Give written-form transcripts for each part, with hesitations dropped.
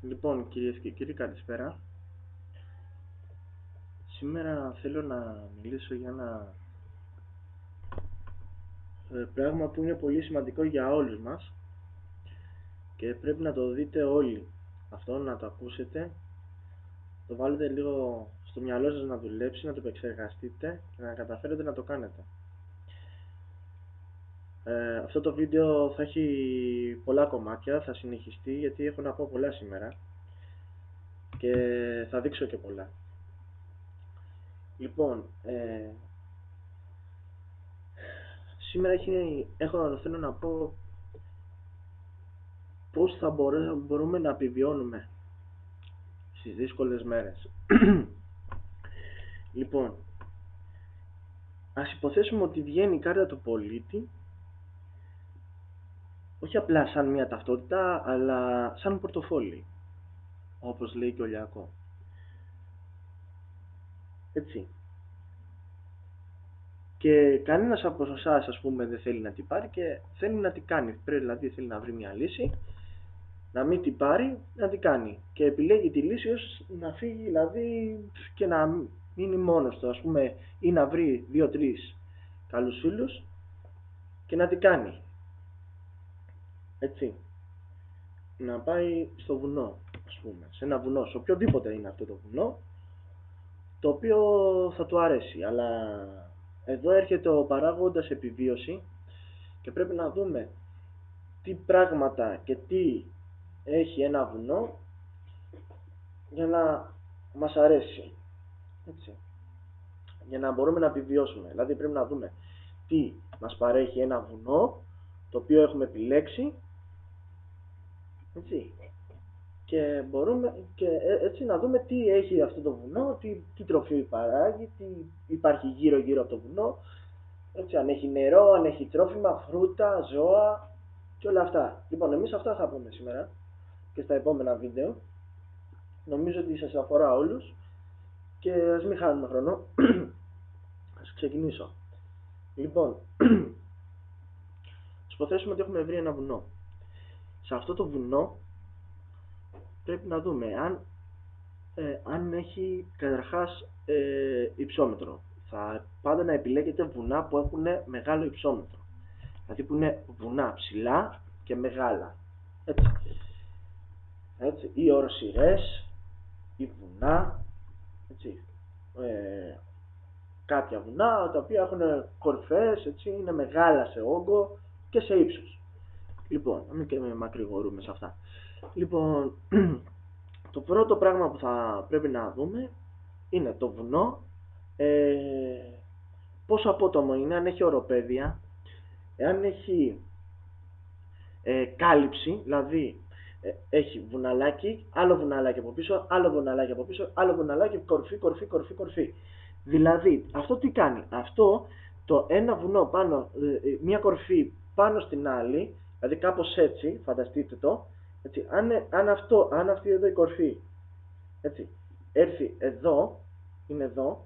Λοιπόν, κυρίες και κύριοι, καλησπέρα. Σήμερα θέλω να μιλήσω για ένα πράγμα που είναι πολύ σημαντικό για όλους μας και πρέπει να το δείτε όλοι. Αυτό να το ακούσετε, το βάλετε λίγο στο μυαλό σας να δουλέψει, να το επεξεργαστείτε και να καταφέρετε να το κάνετε. Αυτό το βίντεο θα έχει πολλά κομμάτια, θα συνεχιστεί γιατί έχω να πω πολλά σήμερα και θα δείξω και πολλά. Λοιπόν, σήμερα θέλω να πω πώς θα μπορούμε να επιβιώνουμε στις δύσκολες μέρες. Λοιπόν, ας υποθέσουμε ότι βγαίνει η κάρτα του πολίτη, όχι απλά σαν μια ταυτότητα, αλλά σαν πορτοφόλι, όπως λέει και ο Λιακό. Έτσι. Και κανένας από εσάς, ας πούμε, δεν θέλει να την πάρει και θέλει να την κάνει. Πρέπει, δηλαδή, θέλει να βρει μια λύση, να μην την πάρει, να την κάνει. Και επιλέγει τη λύση ως να φύγει, δηλαδή, και να μείνει μόνος του, ας πούμε, ή να βρει 2-3 καλούς φίλους και να την κάνει. Έτσι. Να πάει στο βουνό, ας πούμε, σε ένα βουνό, σε οποιοδήποτε είναι αυτό το βουνό, το οποίο θα του αρέσει. Αλλά εδώ έρχεται ο παράγοντας επιβίωση και πρέπει να δούμε τι πράγματα και τι έχει ένα βουνό για να μας αρέσει. Έτσι. Για να μπορούμε να επιβιώσουμε. Δηλαδή πρέπει να δούμε τι μας παρέχει ένα βουνό το οποίο έχουμε επιλέξει, έτσι. Και μπορούμε και έτσι να δούμε τι έχει αυτό το βουνό, τι τροφή παράγει, τι υπάρχει γύρω από το βουνό, έτσι, αν έχει νερό, αν έχει τρόφιμα, φρούτα, ζώα και όλα αυτά. Λοιπόν, εμείς αυτά θα πούμε σήμερα και στα επόμενα βίντεο. Νομίζω ότι σας αφορά όλους και ας μην χάνουμε χρόνο. Ας ξεκινήσω. Λοιπόν, ας υποθέσουμε ότι έχουμε βρει ένα βουνό. Σε αυτό το βουνό πρέπει να δούμε αν έχει καταρχάς υψόμετρο. Θα πάντα να επιλέγετε βουνά που έχουν μεγάλο υψόμετρο. Δηλαδή που είναι βουνά ψηλά και μεγάλα. Έτσι. Ή οροσειρές, ή βουνά. Έτσι. Κάποια βουνά τα οποία έχουν κορυφές, έτσι, είναι μεγάλα σε όγκο και σε ύψος. Λοιπόν, να μην και μακρηγορούμε σε αυτά. Λοιπόν, το πρώτο πράγμα που θα πρέπει να δούμε είναι το βουνό, πόσο απότομο είναι, αν έχει οροπέδια, εάν έχει κάλυψη, δηλαδή έχει βουναλάκι, άλλο βουναλάκι από πίσω, άλλο βουναλάκι από πίσω, άλλο βουναλάκι, κορφή. Δηλαδή, αυτό τι κάνει? Αυτό το ένα βουνό πάνω, μια κορφή πάνω στην άλλη, δηλαδή κάπως έτσι, φανταστείτε το, έτσι, αν αυτή εδώ η κορφή, έτσι, έρθει εδώ, είναι εδώ,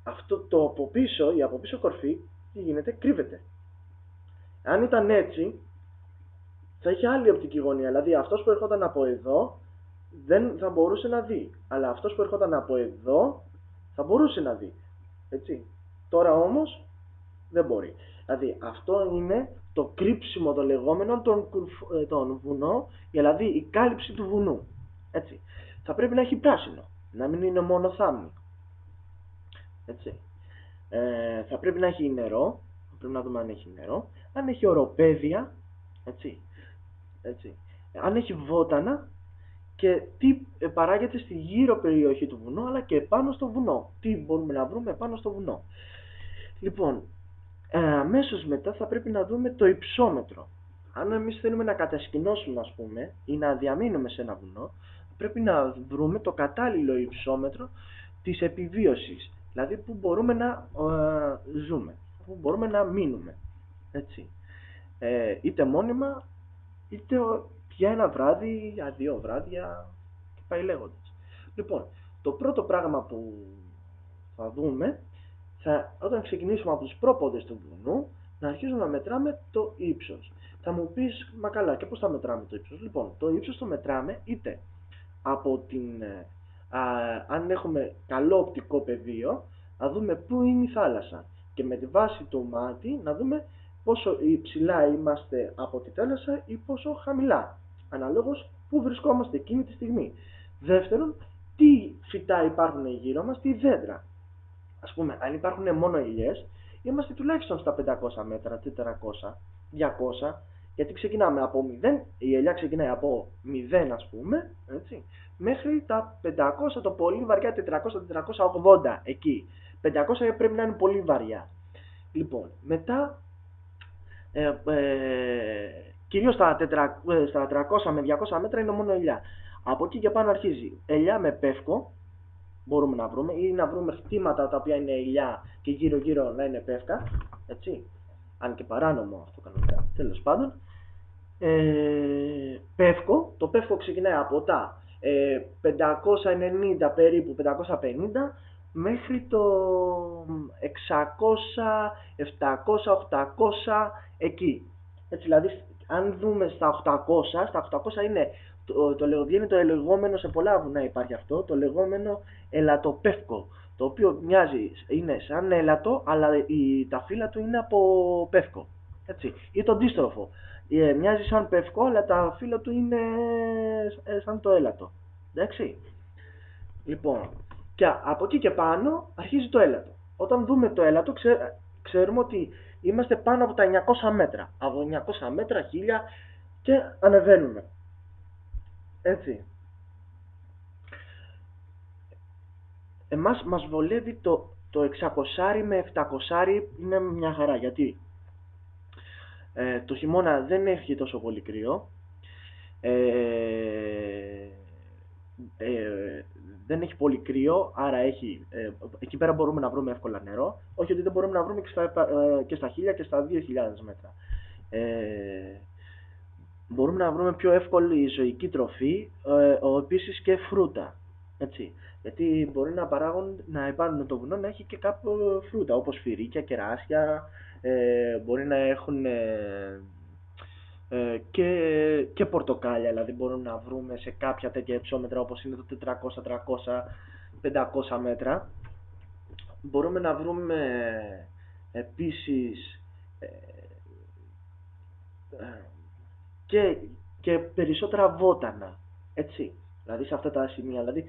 αυτό το από πίσω, η από πίσω κορφή, τι γίνεται? Κρύβεται. Αν ήταν έτσι, θα είχε άλλη οπτική γωνία, δηλαδή αυτός που ερχόταν από εδώ δεν θα μπορούσε να δει, αλλά αυτός που ερχόταν από εδώ θα μπορούσε να δει, έτσι. Τώρα όμως δεν μπορεί. Δηλαδή αυτό είναι το κρύψιμο το λεγόμενο των βουνών, δηλαδή η κάλυψη του βουνού, έτσι. Θα πρέπει να έχει πράσινο, να μην είναι μόνο θάμνη, έτσι. Θα πρέπει να έχει νερό, πρέπει να δούμε αν έχει νερό, αν έχει οροπέδια, έτσι. Αν έχει βότανα και τι παράγεται στη γύρω περιοχή του βουνού, αλλά και πάνω στο βουνό. Τι μπορούμε να βρούμε πάνω στο βουνό. Λοιπόν, αμέσως μετά θα πρέπει να δούμε το υψόμετρο. Αν εμείς θέλουμε να κατασκηνώσουμε, ας πούμε, ή να διαμείνουμε σε ένα βουνό, πρέπει να βρούμε το κατάλληλο υψόμετρο της επιβίωσης. Δηλαδή που μπορούμε να ζούμε, που μπορούμε να μείνουμε. Έτσι. Είτε μόνιμα, είτε για ένα βράδυ, για 2 βράδια και πάει λέγοντας. Λοιπόν, το πρώτο πράγμα που θα δούμε, όταν ξεκινήσουμε από τους πρόποδες του βουνού, να αρχίσουμε να μετράμε το ύψος. Θα μου πεις, μα καλά, και πώς θα μετράμε το ύψος? Λοιπόν, το ύψος το μετράμε είτε από την, αν έχουμε καλό οπτικό πεδίο, να δούμε πού είναι η θάλασσα και με τη βάση του μάτι να δούμε πόσο υψηλά είμαστε από τη θάλασσα ή πόσο χαμηλά, αναλόγως πού βρισκόμαστε εκείνη τη στιγμή. Δεύτερον, τι φυτά υπάρχουν γύρω μας, τι δέντρα. Ας πούμε, αν υπάρχουν μόνο ελιές, είμαστε τουλάχιστον στα 500 μέτρα, 400, 200, γιατί ξεκινάμε από 0, η ελιά ξεκινάει από 0 ας πούμε, έτσι, μέχρι τα 500, το πολύ βαριά 400-480 εκεί. 500 πρέπει να είναι πολύ βαριά. Λοιπόν, μετά, κυρίως στα 300 με 200 μέτρα είναι μόνο ελιά. Από εκεί και πάνω αρχίζει ελιά με πεύκο, μπορούμε να βρούμε, ή να βρούμε χτήματα τα οποία είναι ελιά και γύρω γύρω να είναι πεύκα, έτσι, αν και παράνομο αυτό κανονικά, τέλος πάντων. Πεύκο, το πεύκο ξεκινάει από τα 590 περίπου, 550 μέχρι το 600, 700, 800 εκεί. Έτσι, δηλαδή, αν δούμε στα 800 είναι βγαίνει το λεγόμενο, σε πολλά βουνά υπάρχει αυτό, το λεγόμενο ελατοπεύκο, το οποίο μοιάζει, είναι σαν έλατο, αλλά τα φύλλα του είναι από πεύκο. Έτσι. Ή το αντίστροφο. Μοιάζει σαν πεύκο, αλλά τα φύλλα του είναι σαν το έλατο. Εντάξει. Λοιπόν, και από εκεί και πάνω αρχίζει το έλατο. Όταν δούμε το έλατο, ξέρουμε ότι είμαστε πάνω από τα 900 μέτρα. Από 900 μέτρα, 1000 και ανεβαίνουμε. Έτσι. Εμάς μας βολεύει το 600 με 700 είναι μια χαρά. Γιατί το χειμώνα δεν έχει τόσο πολύ κρύο. Δεν έχει πολύ κρύο, άρα εκεί πέρα μπορούμε να βρούμε εύκολα νερό. Όχι ότι δεν μπορούμε να βρούμε και στα 1000 και στα 2000 μέτρα. Μπορούμε να βρούμε πιο εύκολη ζωική τροφή, επίσης και φρούτα. Έτσι. Γιατί μπορεί να υπάρχουν το βουνό να έχει και κάποιο φρούτα, όπως φυρίκια, κεράσια, μπορεί να έχουν και πορτοκάλια, δηλαδή μπορούμε να βρούμε σε κάποια τέτοια υψόμετρα όπως είναι το 400, 300, 500 μέτρα. Μπορούμε να βρούμε επίσης και περισσότερα βότανα, έτσι, δηλαδή σε αυτά τα σημεία, δηλαδή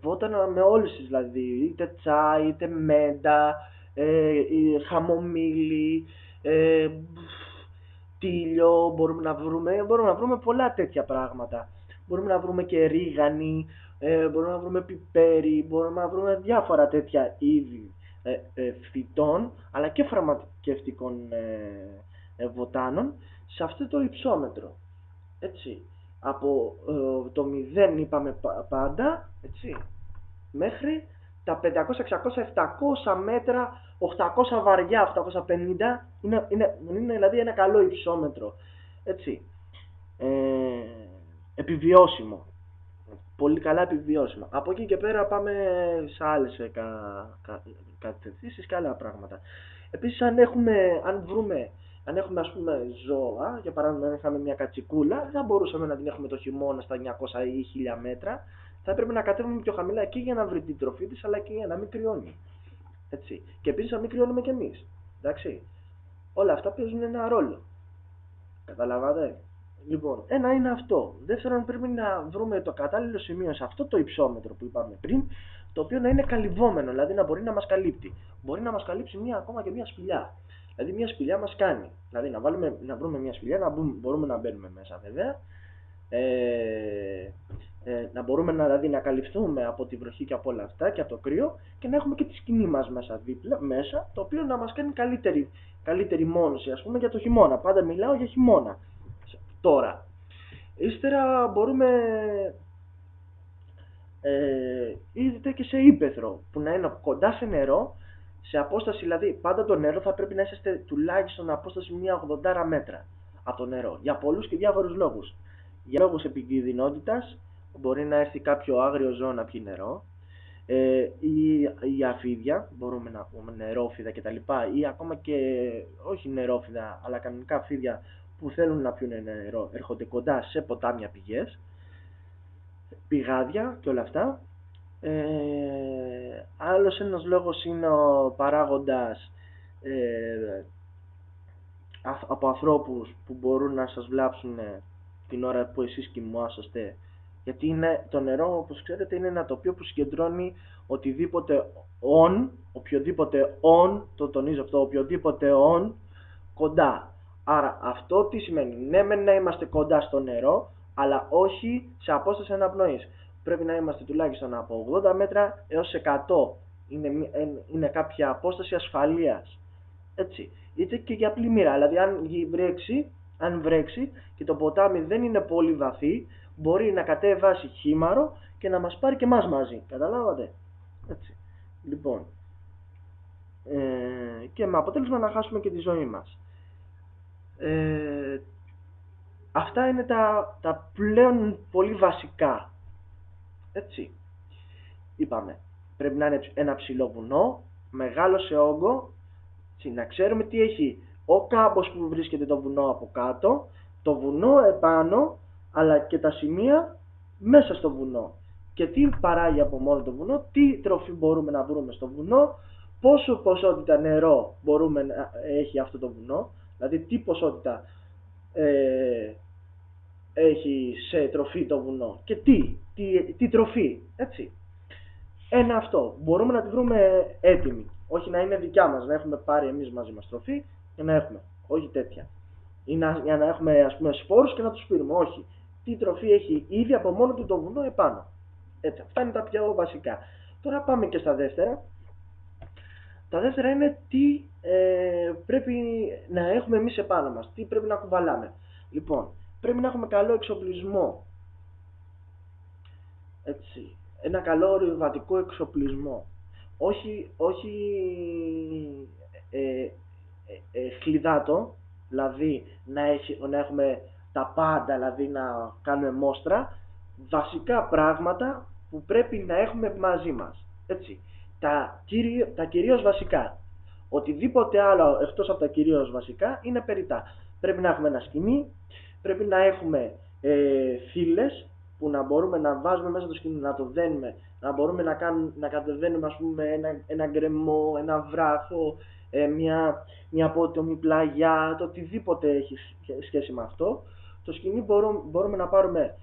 βότανα με όλες τις, δηλαδή είτε τσάι, είτε μέντα, χαμομήλι, τίλιο, μπορούμε να βρούμε πολλά τέτοια πράγματα. Μπορούμε να βρούμε και ρίγανη, μπορούμε να βρούμε πιπέρι, μπορούμε να βρούμε διάφορα τέτοια είδη φυτών, αλλά και φαρμακευτικών βοτάνων σε αυτό το υψόμετρο. Έτσι. Από το 0 είπαμε πάντα, έτσι, μέχρι τα 500, 600, 700 μέτρα, 800 βαριά, 850, είναι δηλαδή ένα καλό υψόμετρο, έτσι, επιβιώσιμο, πολύ καλά επιβιώσιμο. Από εκεί και πέρα πάμε σε άλλες κατευθύνσεις και άλλα πράγματα. Επίσης, αν έχουμε ας πούμε ζώα, για παράδειγμα αν είχαμε μια κατσικούλα, δεν θα μπορούσαμε να την έχουμε το χειμώνα στα 900 ή 1000 μέτρα. Θα έπρεπε να κατέβουμε πιο χαμηλά εκεί για να βρει την τροφή της, αλλά και για να μην κρυώνει. Έτσι. Και επίσης να μην κρυώνουμε κι εμείς. Εντάξει. Όλα αυτά παίζουν ένα ρόλο. Καταλάβατε. Λοιπόν, ένα είναι αυτό. Δεύτερον, πρέπει να βρούμε το κατάλληλο σημείο σε αυτό το υψόμετρο που είπαμε πριν, το οποίο να είναι καλυβόμενο, δηλαδή να μπορεί να μας καλύπτει. Μπορεί να μας καλύψει ακόμα και μια σπηλιά. Δηλαδή μια σπηλιά μας κάνει. Δηλαδή να βρούμε μια σπηλιά, μπορούμε να μπαίνουμε μέσα βέβαια. Να μπορούμε να καλυφθούμε από τη βροχή και από όλα αυτά και από το κρύο και να έχουμε και τη σκηνή μας μέσα, το οποίο να μας κάνει καλύτερη μόνωση, ας πούμε, για το χειμώνα. Πάντα μιλάω για χειμώνα. Τώρα, ύστερα μπορούμε είτε και σε ύπαιθρο, που να είναι κοντά σε νερό, σε απόσταση, δηλαδή πάντα το νερό θα πρέπει να είσαστε τουλάχιστον απόσταση μια 80 μέτρα από το νερό, για πολλούς και διάφορους λόγους. Για λόγους επικινδυνότητας, μπορεί να έρθει κάποιο άγριο ζώο να πιει νερό, ή αφίδια, μπορούμε να πούμε νερόφιδα κτλ. Ή ακόμα και όχι νερόφιδα, αλλά κανονικά φίδια που θέλουν να πιούν νερό έρχονται κοντά σε ποτάμια πηγές, πηγάδια και όλα αυτά. Άλλος ένας λόγος είναι ο παράγοντας από ανθρώπους που μπορούν να σας βλάψουν την ώρα που εσείς κοιμόσαστε, γιατί είναι, το νερό, όπως ξέρετε, είναι ένα τοπίο που συγκεντρώνει οποιοδήποτε το τονίζω αυτό, οποιοδήποτε κοντά. Άρα αυτό τι σημαίνει? Ναι, μεν να είμαστε κοντά στο νερό, αλλά όχι σε απόσταση αναπνοής. Πρέπει να είμαστε τουλάχιστον από 80 μέτρα έως 100. Είναι κάποια απόσταση ασφαλείας. Έτσι. Είτε και για πλημμύρα. Δηλαδή, αν βρέξει και το ποτάμι δεν είναι πολύ βαθύ, μπορεί να κατέβασει χήμαρο και να μας πάρει και εμάς μαζί. Καταλάβατε? Έτσι. Λοιπόν. Και με αποτέλεσμα να χάσουμε και τη ζωή μας. Αυτά είναι τα πλέον πολύ βασικά. Έτσι. Είπαμε, πρέπει να είναι ένα ψηλό βουνό, μεγάλο σε όγκο, να ξέρουμε τι έχει ο κάμπος που βρίσκεται το βουνό από κάτω, το βουνό επάνω, αλλά και τα σημεία μέσα στο βουνό. Και τι παράγει από μόνο το βουνό, τι τροφή μπορούμε να βρούμε στο βουνό, πόσο ποσότητα νερό μπορούμε να έχει αυτό το βουνό, δηλαδή τι ποσότητα έχει σε τροφή το βουνό και τι τροφή, έτσι. Ένα αυτό, μπορούμε να τη βρούμε έτοιμη, όχι να είναι δικιά μας, να έχουμε πάρει εμείς μαζί μας τροφή και να έχουμε, όχι τέτοια. Ή για να έχουμε, ας πούμε, σπόρους και να τους πήρουμε, όχι. Τι τροφή έχει ήδη από μόνο του το βουνό επάνω. Έτσι, αυτά είναι τα πιο βασικά. Τώρα πάμε και στα δεύτερα. Τα δεύτερα είναι τι πρέπει να έχουμε εμείς επάνω μας, τι πρέπει να κουβαλάμε. Λοιπόν, πρέπει να έχουμε καλό εξοπλισμό. Έτσι, ένα καλό ορειβατικό εξοπλισμό. Όχι χλιδάτο, δηλαδή να έχουμε τα πάντα, δηλαδή να κάνουμε μόστρα, βασικά πράγματα που πρέπει να έχουμε μαζί μας. Έτσι. Τα κυρίως βασικά. Οτιδήποτε άλλο εκτός από τα κυρίως βασικά είναι περιττά. Πρέπει να έχουμε ένα σκοινί, πρέπει να έχουμε φύλλες που να μπορούμε να βάζουμε μέσα το σκοινί, να το δένουμε, να μπορούμε να κατεβαίνουμε, ας πούμε, ένα γκρεμό, ένα βράχο, μια απότομη πλαγιά, το οτιδήποτε έχει σχέση με αυτό. Το σκοινί μπορούμε να πάρουμε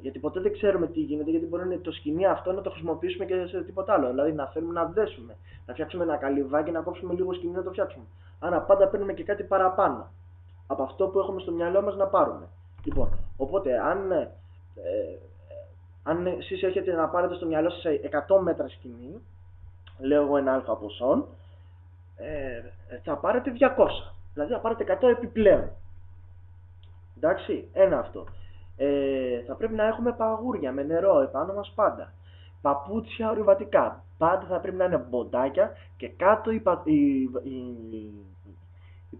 γιατί ποτέ δεν ξέρουμε τι γίνεται, γιατί μπορεί το σκοινί αυτό να το χρησιμοποιήσουμε και σε τίποτα άλλο. Δηλαδή να θέλουμε να δέσουμε, να φτιάξουμε ένα καλυβάκι, να κόψουμε λίγο σκοινί να το φτιάξουμε. Άρα πάντα παίρνουμε και κάτι παραπάνω από αυτό που έχουμε στο μυαλό μας να πάρουμε. Λοιπόν, οπότε αν εσείς έχετε να πάρετε στο μυαλό σας 100 μέτρα σκοινί, λέω εγώ ένα αλφα ποσό, θα πάρετε 200. Δηλαδή θα πάρετε 100 επιπλέον. Εντάξει, ένα αυτό. Θα πρέπει να έχουμε παγούρια με νερό επάνω μας πάντα. Παπούτσια ορειβατικά. Πάντα θα πρέπει να είναι μποντάκια και κάτω η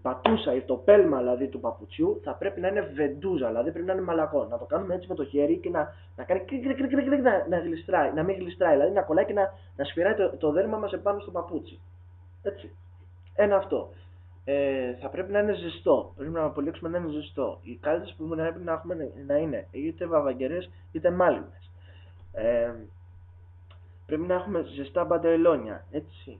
πατούσα, το πέλμα δηλαδή του παπουτσιού θα πρέπει να είναι βεντούζα, δηλαδή πρέπει να είναι μαλακό. Να το κάνουμε έτσι με το χέρι και να κάνει να γλιστράει, να μην γλιστράει, δηλαδή να κολλάει και να σφυράει το δέρμα μας επάνω στο παπούτσι. Έτσι. Ένα αυτό. Θα πρέπει να είναι ζεστό. Πρέπει να απολύξουμε να είναι ζεστό. Οι κάλτσες που πρέπει να έχουμε να είναι είτε βαβαγκερές είτε μάλινες. Πρέπει να έχουμε ζεστά παντελόνια. Έτσι.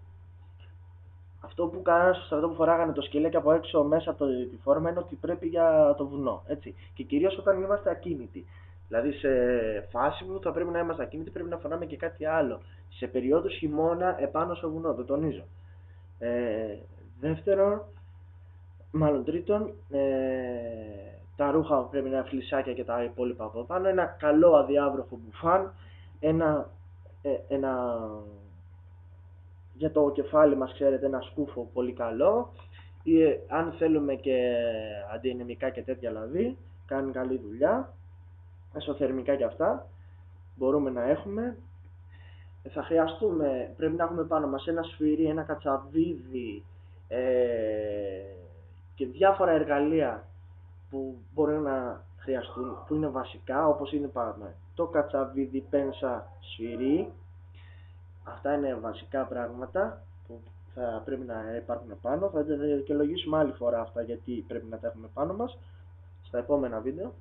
Αυτό που κάνανε στο στρατό που φοράγανε το σκελέκι από έξω μέσα από τη φόρμα είναι ότι πρέπει για το βουνό. Έτσι. Και κυρίως όταν είμαστε ακίνητοι. Δηλαδή σε φάση που θα πρέπει να είμαστε ακίνητοι πρέπει να φοράμε και κάτι άλλο. Σε περιόδους χειμώνα επάνω στο βουνό. Το τονίζω. Δεύτερον, μάλλον τρίτον, τα ρούχα πρέπει να είναι φλισάκια και τα υπόλοιπα από πάνω. Ένα καλό αδιάβροχο μπουφάν. Για το κεφάλι μας, ξέρετε, ένα σκούφο πολύ καλό. Ή αν θέλουμε και αντιενεμικά και τέτοια, δηλαδή, κάνει καλή δουλειά. Εσωθερμικά και αυτά μπορούμε να έχουμε. Θα χρειαστούμε, πρέπει να έχουμε πάνω μας ένα σφυρί, ένα κατσαβίδι και διάφορα εργαλεία που μπορεί να χρειαστούν, που είναι βασικά, όπως είναι το κατσαβίδι, πένσα, σφυρί. Αυτά είναι βασικά πράγματα που θα πρέπει να υπάρχουν πάνω. Θα τα δικαιολογήσουμε άλλη φορά αυτά γιατί πρέπει να τα έχουμε πάνω μας στα επόμενα βίντεο.